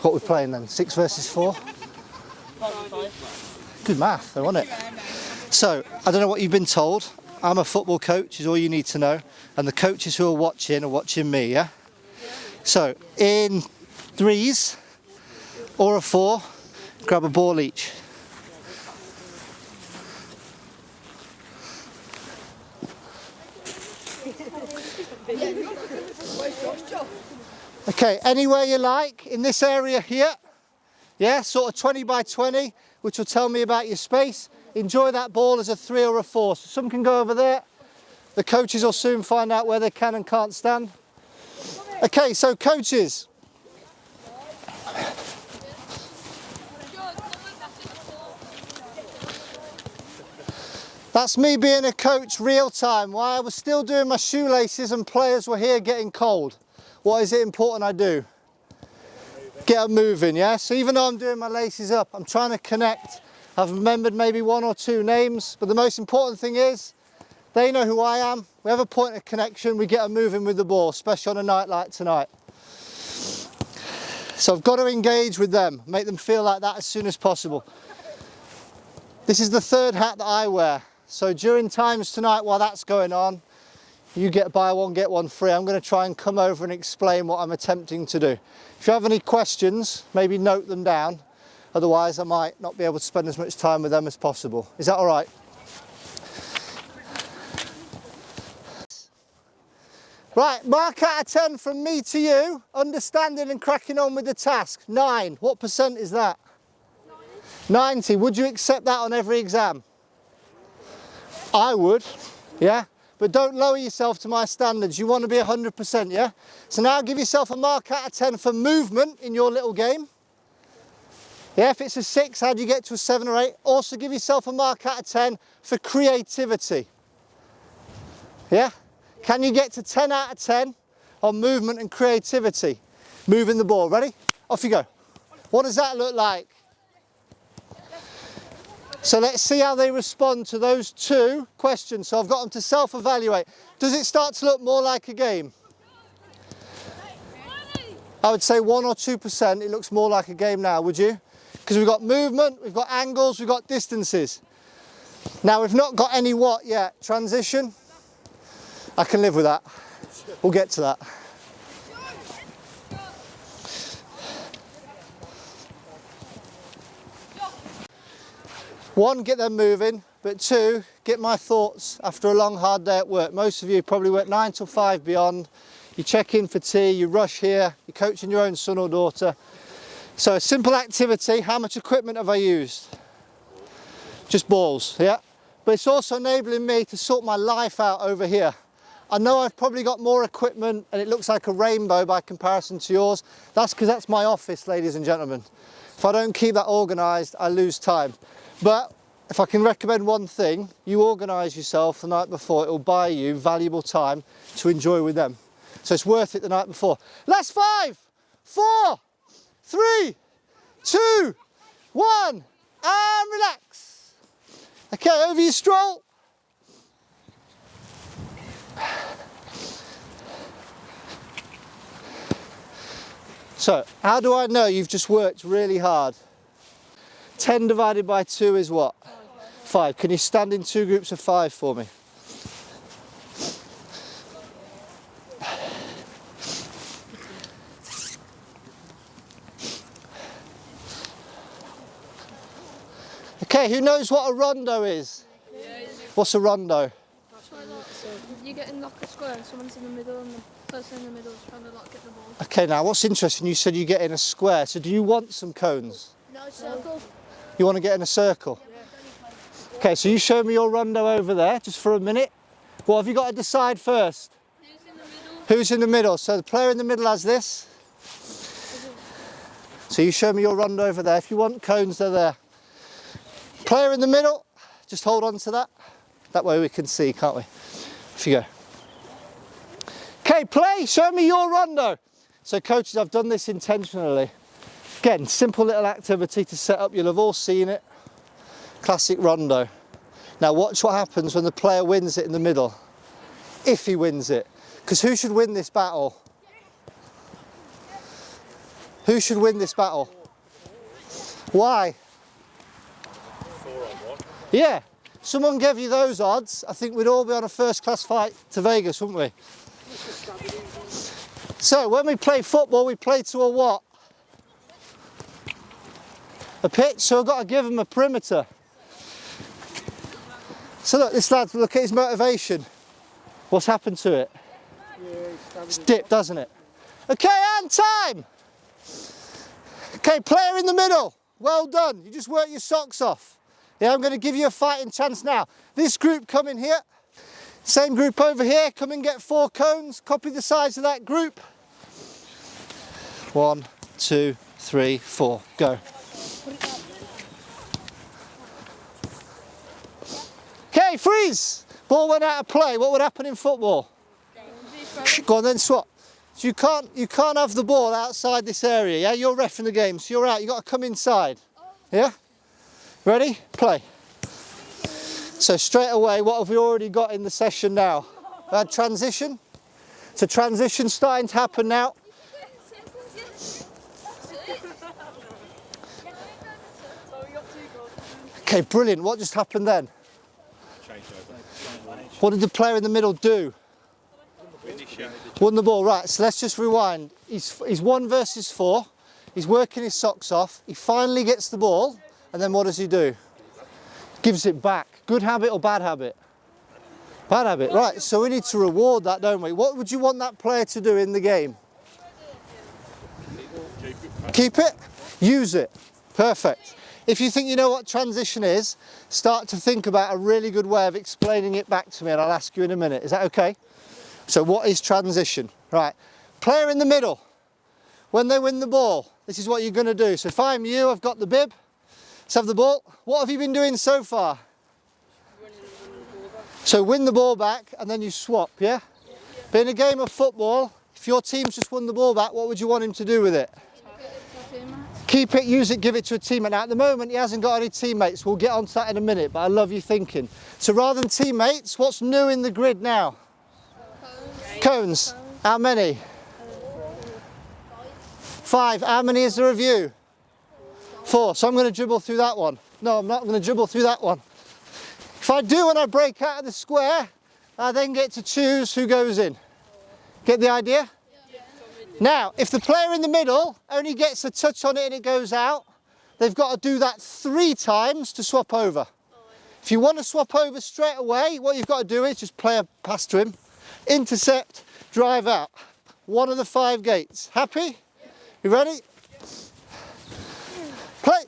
what we're playing then. 6 versus 4? 5. Good math, they're on it. So, I don't know what you've been told. I'm a football coach, is all you need to know. And the coaches who are watching me, yeah? So, in 3s or a 4, grab a ball each. Okay, anywhere you like in this area here. Yeah, sort of 20 by 20, which will tell me about your space. Enjoy that ball as a 3 or a 4. So some can go over there. The coaches will soon find out where they can and can't stand. Okay, so coaches. That's me being a coach real time. While I was still doing my shoelaces and players were here getting cold. What is it important I do? Get them moving, yeah? So even though I'm doing my laces up, I'm trying to connect. I've remembered maybe 1 or 2 names, but the most important thing is they know who I am. We have a point of connection, we get them moving with the ball, especially on a night like tonight. So I've got to engage with them, make them feel like that as soon as possible. This is the 3rd hat that I wear. So during times tonight while that's going on, you get buy one, get one free. I'm going to try and come over and explain what I'm attempting to do. If you have any questions, maybe note them down. Otherwise, I might not be able to spend as much time with them as possible. Is that all right? Right, mark out of 10 from me to you. Understanding and cracking on with the task. 9. What percent is that? 90. Would you accept that on every exam? I would, yeah? But don't lower yourself to my standards. You want to be 100%, yeah? So now give yourself a mark out of 10 for movement in your little game. Yeah, if it's a 6, how do you get to a 7 or 8? Also give yourself a mark out of 10 for creativity. Yeah? Can you get to 10 out of 10 on movement and creativity? Moving the ball. Ready? Off you go. What does that look like? So let's see how they respond to those 2 questions. So I've got them to self-evaluate. Does it start to look more like a game? I would say 1 or 2%. It looks more like a game now, would you? Because we've got movement, we've got angles, we've got distances. Now we've not got any what yet? Transition? I can live with that. We'll get to that. One, get them moving, but 2, get my thoughts after a long, hard day at work. Most of you probably work 9 till 5 beyond. You check in for tea, you rush here, you're coaching your own son or daughter. So a simple activity, how much equipment have I used? Just balls, yeah? But it's also enabling me to sort my life out over here. I know I've probably got more equipment and it looks like a rainbow by comparison to yours. That's because that's my office, ladies and gentlemen. If I don't keep that organised, I lose time. But if I can recommend one thing, you organise yourself the night before. It will buy you valuable time to enjoy with them. So it's worth it the night before. Last 5, 4, 3, 2, 1, and relax. Okay, over your stroll. So, how do I know you've just worked really hard? 10 divided by 2 is what? 5. Can you stand in 2 groups of 5 for me? Okay, who knows what a rondo is? What's a rondo? You get in like a square and someone's in the middle and the person in the middle is trying to like get the ball. Okay, now what's interesting, you said you get in a square, so do you want some cones? No, circle. You want to get in a circle? Yeah. Okay, so you show me your rondo over there, just for a minute. What have you got to decide first? Who's in the middle? Who's in the middle? So the player in the middle has this. So you show me your rondo over there. If you want cones, they're there. Player in the middle, just hold on to that. That way we can see, can't we? Off you go. Okay, play, show me your rondo. So coaches, I've done this intentionally. Again, simple little activity to set up, you'll have all seen it. Classic rondo. Now watch what happens when the player wins it in the middle. If he wins it. Because who should win this battle? Who should win this battle? Why? 4-on-1. Yeah, someone gave you those odds, I think we'd all be on a first class flight to Vegas, wouldn't we? So when we play football, we play to a what? A pitch, so I've got to give him a perimeter. So look, this lad, look at his motivation. What's happened to it? It's dipped, doesn't it? Okay, and time! Okay, player in the middle. Well done, you just worked your socks off. Yeah, I'm going to give you a fighting chance now. This group come in here. Same group over here, come and get 4 cones. Copy the size of that group. 1, 2, 3, 4, go. Okay, freeze. Ball went out of play. What would happen in football? Go on then, swap. So you can't have the ball outside this area, yeah? You're ref in the game, so you're out. You've got to come inside. Yeah? Ready? Play. So straight away, what have we already got in the session now? We had transition. So transition starting to happen now. Okay, brilliant. What just happened then? What did the player in the middle do? Won the ball, right, so let's just rewind. He's 1 versus 4, he's working his socks off, he finally gets the ball, and then what does he do? Gives it back. Good habit or bad habit? Bad habit, right, so we need to reward that, don't we? What would you want that player to do in the game? Keep it? Use it. Perfect. If you think you know what transition is, start to think about a really good way of explaining it back to me, and I'll ask you in a minute. Is that okay? So what is transition? Right, player in the middle, when they win the ball, this is what you're going to do. So if I'm you, I've got the bib, let's have the ball. What have you been doing so far? So win the ball back and then you swap, yeah? But in a game of football, if your team's just won the ball back, what would you want him to do with it? Keep it, use it, give it to a teammate. Now at the moment he hasn't got any teammates, we'll get onto that in a minute, but I love you thinking. So rather than teammates, what's new in the grid now? Cones. How many? 5. How many is there of you? 4. So I'm going to dribble through that one. No, I'm not going to dribble through that one. If I do when I break out of the square, I then get to choose who goes in. Get the idea? Now, if the player in the middle only gets a touch on it and it goes out, they've got to do that 3 times to swap over. If you want to swap over straight away, what you've got to do is just play a pass to him. Intercept, drive out. One of the 5 gates. Happy? You ready? Play.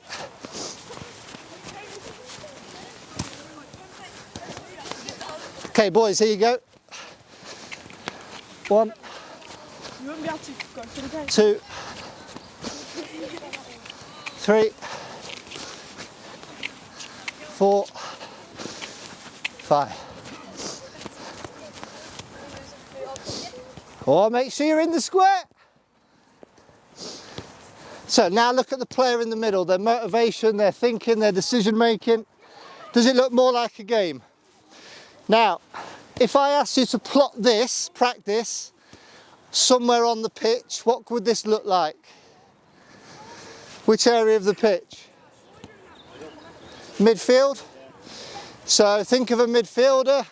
Okay, boys, here you go. 1, 2, 3, 4, 5. Oh, make sure you're in the square. So now look at the player in the middle, their motivation, their thinking, their decision making. Does it look more like a game? Now, if I asked you to plot this, practice, somewhere on the pitch, what would this look like? Which area of the pitch? Midfield? So think of a midfielder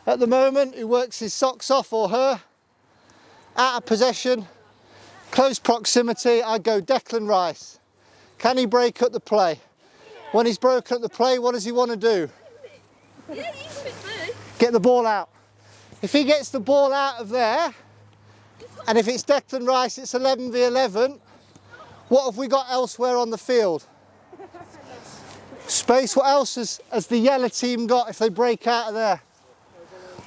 at the moment who works his socks off, or her. Out of possession, close proximity, I'd go Declan Rice. Can he break up the play? When he's broken up the play, what does he want to do? Get the ball out. If he gets the ball out of there, and if it's Declan Rice, it's 11 v 11, what have we got elsewhere on the field? Space. What else has the yellow team got if they break out of there?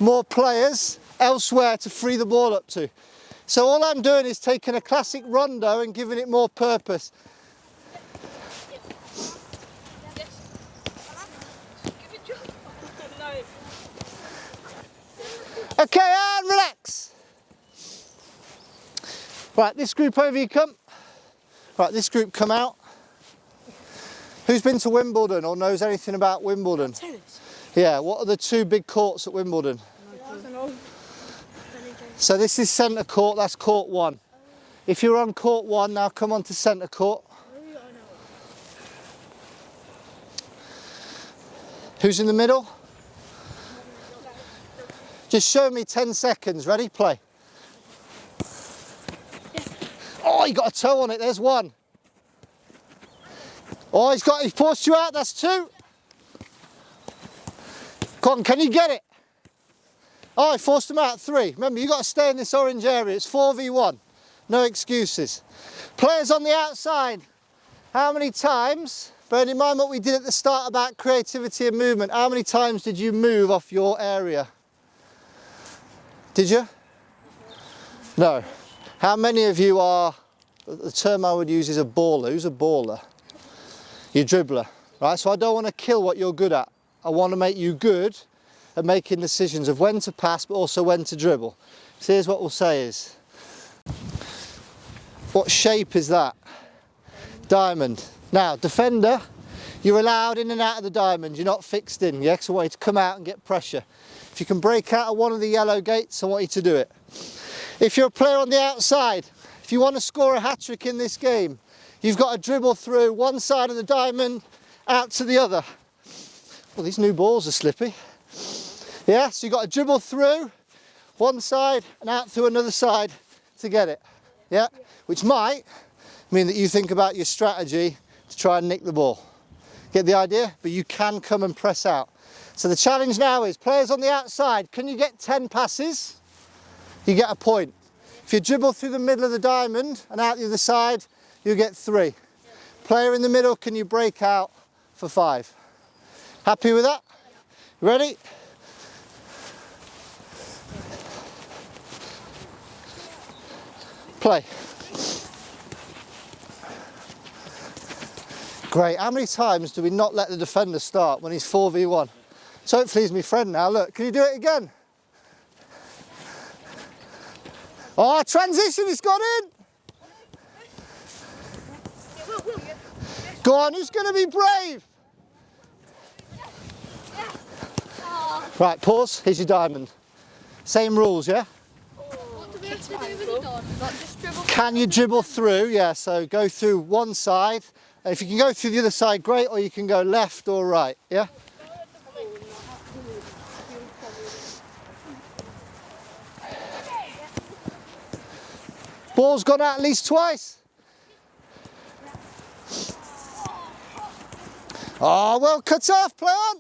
More players elsewhere to free the ball up to. So all I'm doing is taking a classic rondo and giving it more purpose. Okay, and relax. Right, this group over you come. Right, this group come out. Who's been to Wimbledon or knows anything about Wimbledon? Tennis. Yeah, what are the 2 big courts at Wimbledon? So this is centre court, that's court 1. If you're on court 1, now come on to centre court. Who's in the middle? Just show me 10 seconds. Ready? Play. Oh, he got a toe on it. There's 1. Oh, he's forced you out. That's 2. Come on, can you get it? Oh, he forced him out. 3. Remember, you've got to stay in this orange area. It's 4v1. No excuses. Players on the outside. How many times, bearing in mind what we did at the start about creativity and movement, how many times did you move off your area? Did you? No. How many of you are, the term I would use is a baller. Who's a baller? You're a dribbler, right? So I don't want to kill what you're good at. I want to make you good at making decisions of when to pass, but also when to dribble. So here's what we'll say is, what shape is that? Diamond. Now, defender, you're allowed in and out of the diamond. You're not fixed in, yeah? So I want you to come out and get pressure. If you can break out of one of the yellow gates, I want you to do it. If you're a player on the outside, if you want to score a hat-trick in this game, you've got to dribble through one side of the diamond, out to the other. Well, these new balls are slippy. Yeah, so you've got to dribble through one side and out through another side to get it. Yeah, which might mean that you think about your strategy to try and nick the ball. Get the idea? But you can come and press out. So the challenge now is, players on the outside, can you get 10 passes? You get a point. If you dribble through the middle of the diamond and out the other side, you get 3. Player in the middle, can you break out for 5? Happy with that? Ready? Play. Great. How many times do we not let the defender start when he's 4v1? So hopefully he's my friend now. Look, can you do it again? Oh, transition, it's gone in. Go on, who's going to be brave? Right, pause. Here's your diamond. Same rules, yeah? What do we have to do with the diamond? Like just dribble? Can you dribble through? Yeah, so go through one side. If you can go through the other side, great, or you can go left or right, yeah? Ball's gone out at least twice. Oh, well cut off, play on.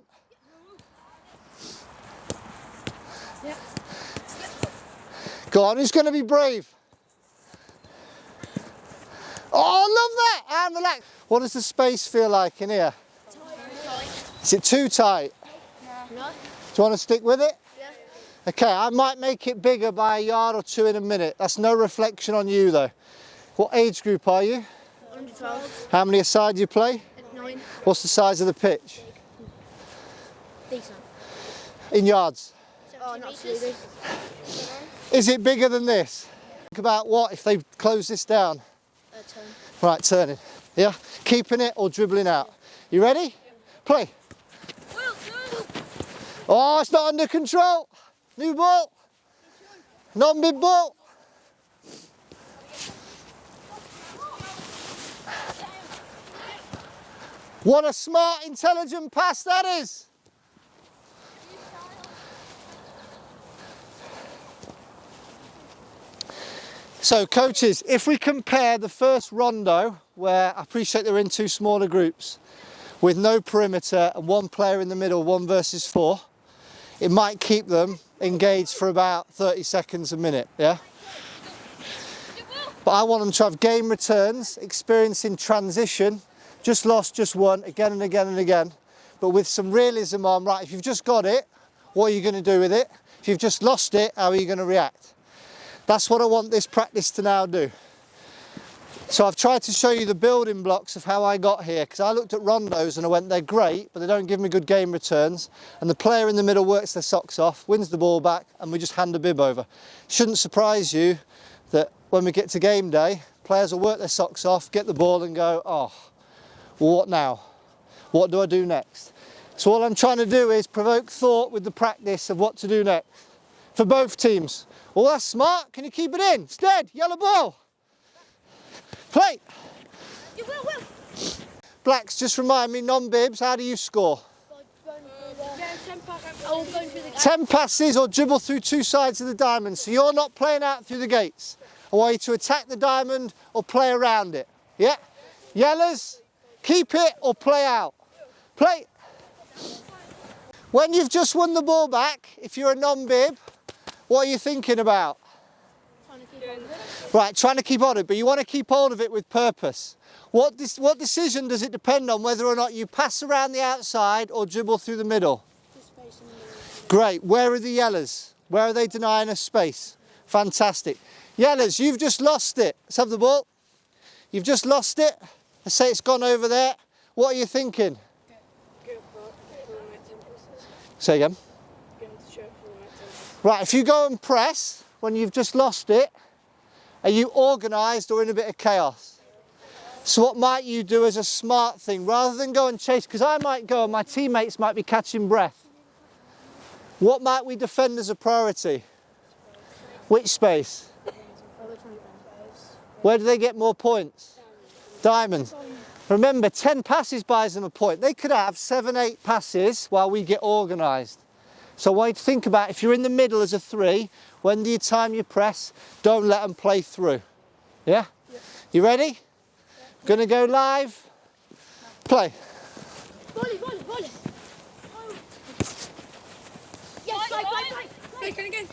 Go on, who's going to be brave? Oh, I love that! And relax. What does the space feel like in here? Is it too tight? No. Do you want to stick with it? Yeah. Okay, I might make it bigger by a yard or 2 in a minute. That's no reflection on you though. What age group are you? Under 12. How many a side do you play? 9. What's the size of the pitch? Decent. In yards? Oh, not really. Is it bigger than this? Think about what if they close this down? Turn. Right, turning. Yeah? Keeping it or dribbling out. You ready? Play. Oh, it's not under control. New ball. Non-mid ball. What a smart, intelligent pass that is. So coaches, if we compare the first rondo, where I appreciate they're in 2 smaller groups, with no perimeter and 1 player in the middle, 1 versus 4, it might keep them engaged for about 30 seconds a minute, yeah? But I want them to have game returns, experiencing transition, just lost, just won, again and again and again, but with some realism on, right, if you've just got it, what are you going to do with it? If you've just lost it, how are you going to react? That's what I want this practice to now do. So I've tried to show you the building blocks of how I got here, because I looked at rondos and I went, they're great, but they don't give me good game returns. And the player in the middle works their socks off, wins the ball back, and we just hand a bib over. Shouldn't surprise you that when we get to game day, players will work their socks off, get the ball and go, oh, well, what now? What do I do next? So all I'm trying to do is provoke thought with the practice of what to do next for both teams. Oh, that's smart. Can you keep it in? It's dead. Yellow ball. Play! You will. Blacks, just remind me, non-bibs, how do you score? 10 passes or dribble through two sides of the diamond. So you're not playing out through the gates. I want you to attack the diamond or play around it. Yeah? Yellers, keep it or play out. Play. When you've just won the ball back, if you're a non-bib, what are you thinking about? Right, trying to keep hold of it, but you want to keep hold of it with purpose. What decision does it depend on whether or not you pass around the outside or dribble through the middle? Great. Where are the yellers? Where are they denying us space? Fantastic. Yellers, you've just lost it. Let's have the ball. You've just lost it. Let's say it's gone over there. What are you thinking? Say again. Right, if you go and press when you've just lost it, are you organised or in a bit of chaos? So what might you do as a smart thing, rather than go and chase, because I might go and my teammates might be catching breath. What might we defend as a priority? Which space? Where do they get more points? Diamonds. Remember, 10 passes buys them a point. They could have 7, 8 passes while we get organised. So I want you to think about, if you're in the middle as a 3, when do you time your press? Don't let them play through. Yeah? You ready? Gonna go live. Play. Volley. Yes, play. Again.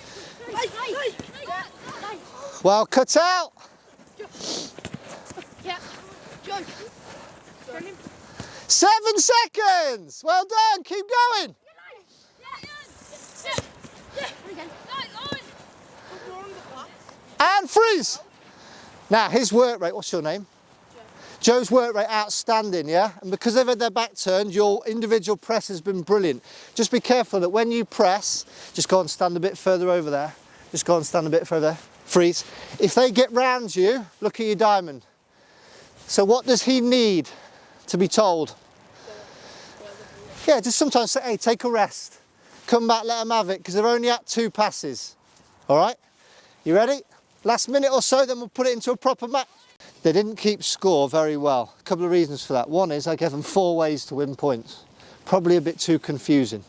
Well cut out. Yeah. John. 7 seconds. Well done. Keep going. And freeze. Now his work rate. What's your name? Joe's work rate outstanding, yeah? And because they've had their back turned, your individual press has been brilliant. Just be careful that when you press, just go and stand a bit further over there. Just go and stand a bit further. Freeze. If they get round you, look at your diamond. So what does he need to be told? Yeah, just sometimes say, hey, take a rest. Come back, let them have it, because they're only at 2 passes. All right? You ready? Last minute or so, then we'll put it into a proper match. They didn't keep score very well. A couple of reasons for that. One is I gave them 4 ways to win points. Probably a bit too confusing.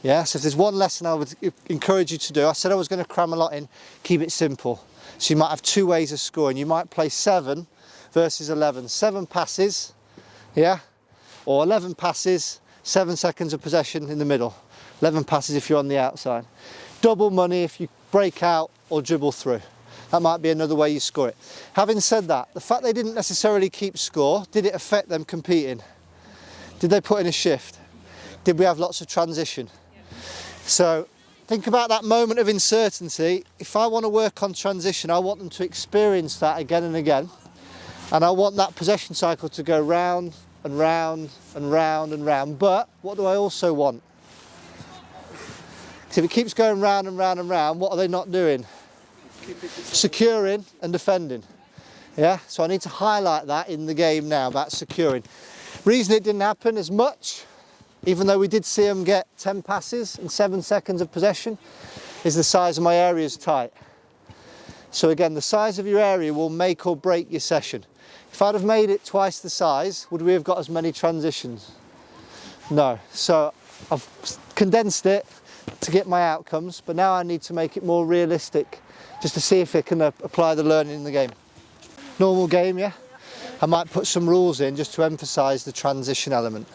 Yeah, so if there's one lesson I would encourage you to do, I said I was going to cram a lot in, keep it simple. So you might have 2 ways of scoring. You might play 7 versus 11. 7 passes, yeah, or 11 passes, 7 seconds of possession in the middle. 11 passes if you're on the outside. Double money if you break out or dribble through. That might be another way you score it. Having said that, the fact they didn't necessarily keep score, did it affect them competing? Did they put in a shift? Did we have lots of transition? So think about that moment of uncertainty. If I want to work on transition, I want them to experience that again and again. And I want that possession cycle to go round and round and round and round. But what do I also want? So if it keeps going round and round and round, what are they not doing? Securing and defending. Yeah, so I need to highlight that in the game now about securing. Reason it didn't happen as much, even though we did see them get 10 passes and 7 seconds of possession, is the size of my area is tight. So again, the size of your area will make or break your session. If I'd have made it twice the size, would we have got as many transitions? No. So I've condensed it to get my outcomes, but now I need to make it more realistic, just to see if it can apply the learning in the game. Normal game, yeah? I might put some rules in just to emphasise the transition element.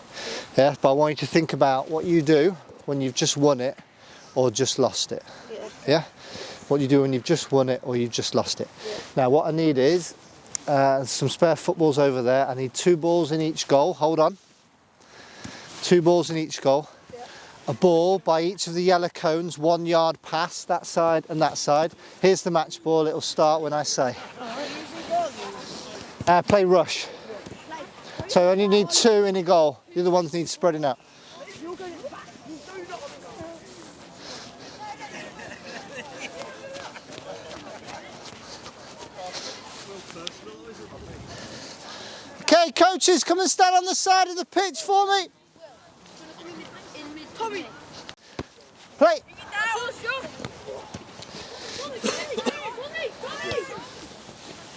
Yeah, but I want you to think about what you do when you've just won it or just lost it. Yeah? What you do when you've just won it or you've just lost it. Now what I need is some spare footballs over there. I need 2 balls in each goal. Hold on. 2 balls in each goal. A ball by each of the yellow cones, 1 yard past that side and that side. Here's the match ball, it'll start when I say. Play rush. So I only need 2 in a goal, the other ones need spreading out. Okay, coaches, come and stand on the side of the pitch for me. Play.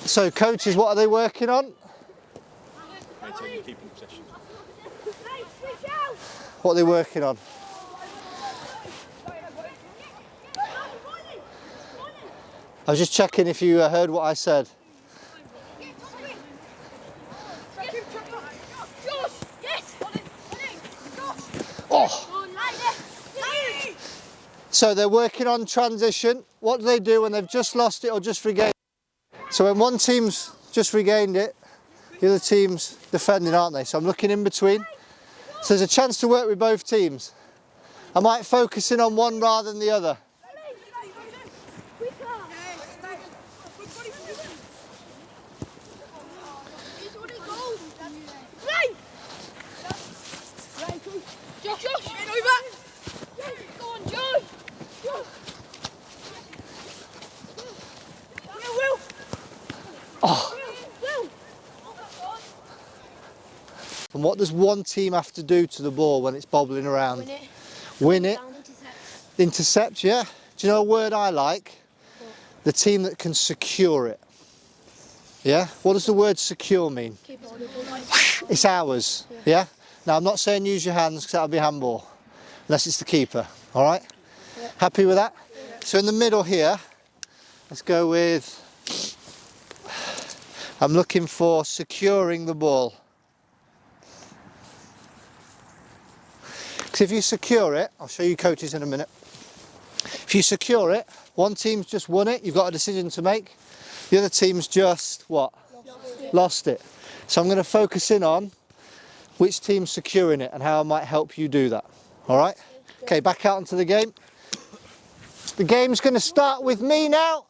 So coaches, what are they working on? Maintaining keeping possession. What are they working on? I was just checking if you heard what I said. Oh! So they're working on transition. What do they do when they've just lost it or just regained it? So when one team's just regained it, the other team's defending, aren't they? So I'm looking in between. So there's a chance to work with both teams. I might focus in on one rather than the other. Oh. And what does one team have to do to the ball when it's bobbling around? Win it. Win it. Intercept. Intercept, yeah. Do you know a word I like? The team that can secure it. Yeah? What does the word secure mean? Keep it on the ball. It's ours. Yeah? Now I'm not saying use your hands because that'll be handball. Unless it's the keeper. Alright? Yeah. Happy with that? Yeah. So in the middle here, let's go with, I'm looking for securing the ball. Because if you secure it, I'll show you coaches in a minute. If you secure it, one team's just won it, you've got a decision to make. The other team's just, what? Lost it. So I'm going to focus in on which team's securing it and how I might help you do that. Alright? Okay, back out into the game. The game's going to start with me now.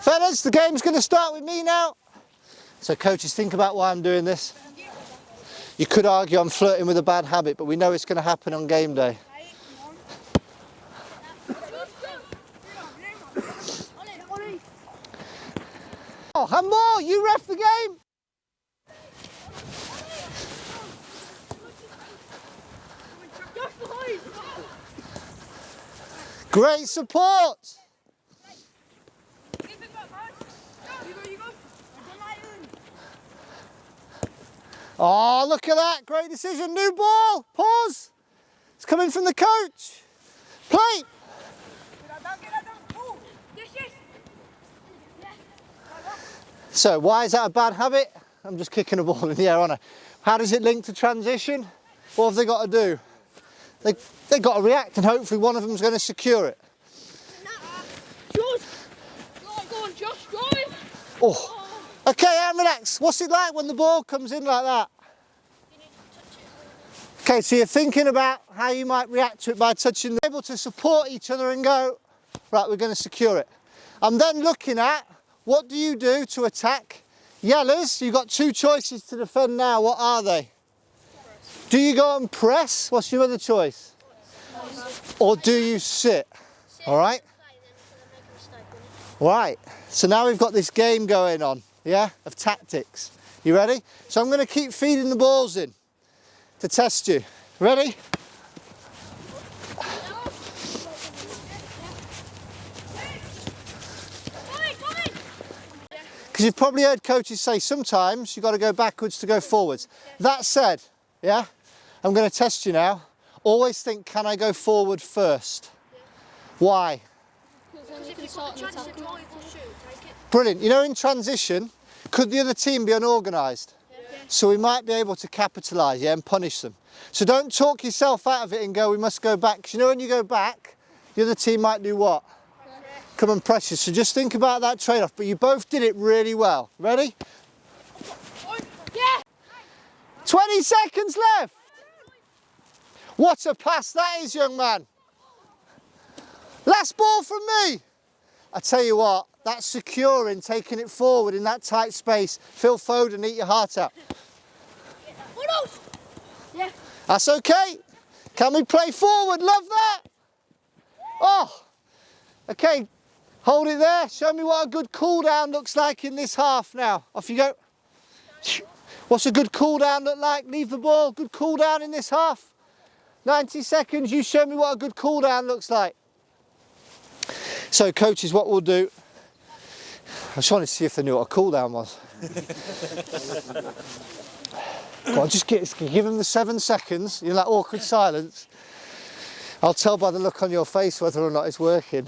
Fellas, the game's going to start with me now. So coaches, think about why I'm doing this. You could argue I'm flirting with a bad habit, but we know it's going to happen on game day. Oh, handball! You ref the game! Great support! Oh, look at that. Great decision. New ball. Pause. It's coming from the coach. Play. So, why is that a bad habit? I'm just kicking a ball in the air, aren't I? How does it link to transition? What have they got to do? They've got to react, and hopefully one of them's going to secure it. Go on, Josh, go on. Oh. Okay, Aaron, relax. What's it like when the ball comes in like that? Okay, so you're thinking about how you might react to it by touching them. Able to support each other and go, right, we're going to secure it. I'm then looking at, what do you do to attack? Yellers, you've got two choices to defend now. What are they? Do you go and press? What's your other choice? Or do you sit? All right? Right, so now we've got this game going on, yeah, of tactics. You ready? So I'm going to keep feeding the balls in to test you. Ready? Because you've probably heard coaches say sometimes you've got to go backwards to go forwards. That said, yeah, I'm going to test you now. Always think, can I go forward first? Why? Brilliant. You know, in transition, could the other team be unorganised? Yeah. So we might be able to capitalise, yeah, and punish them. So don't talk yourself out of it and go, we must go back. Because you know when you go back, the other team might do what? Yeah. Come and press you. So just think about that trade-off. But you both did it really well. Ready? Yeah. 20 seconds left. What a pass that is, young man. Last ball from me. I tell you what, that's securing, taking it forward in that tight space. Phil Foden, eat your heart out. Yeah. That's okay. Can we play forward? Love that. Oh, okay. Hold it there. Show me what a good cool down looks like in this half now. Off you go. What's a good cool down look like? Leave the ball. Good cool down in this half. 90 seconds. You show me what a good cool down looks like. So coaches, what we'll do, I just wanted to see if they knew what a cool down was. Go on, just give them the 7 seconds, you know, that awkward silence. I'll tell by the look on your face whether or not it's working.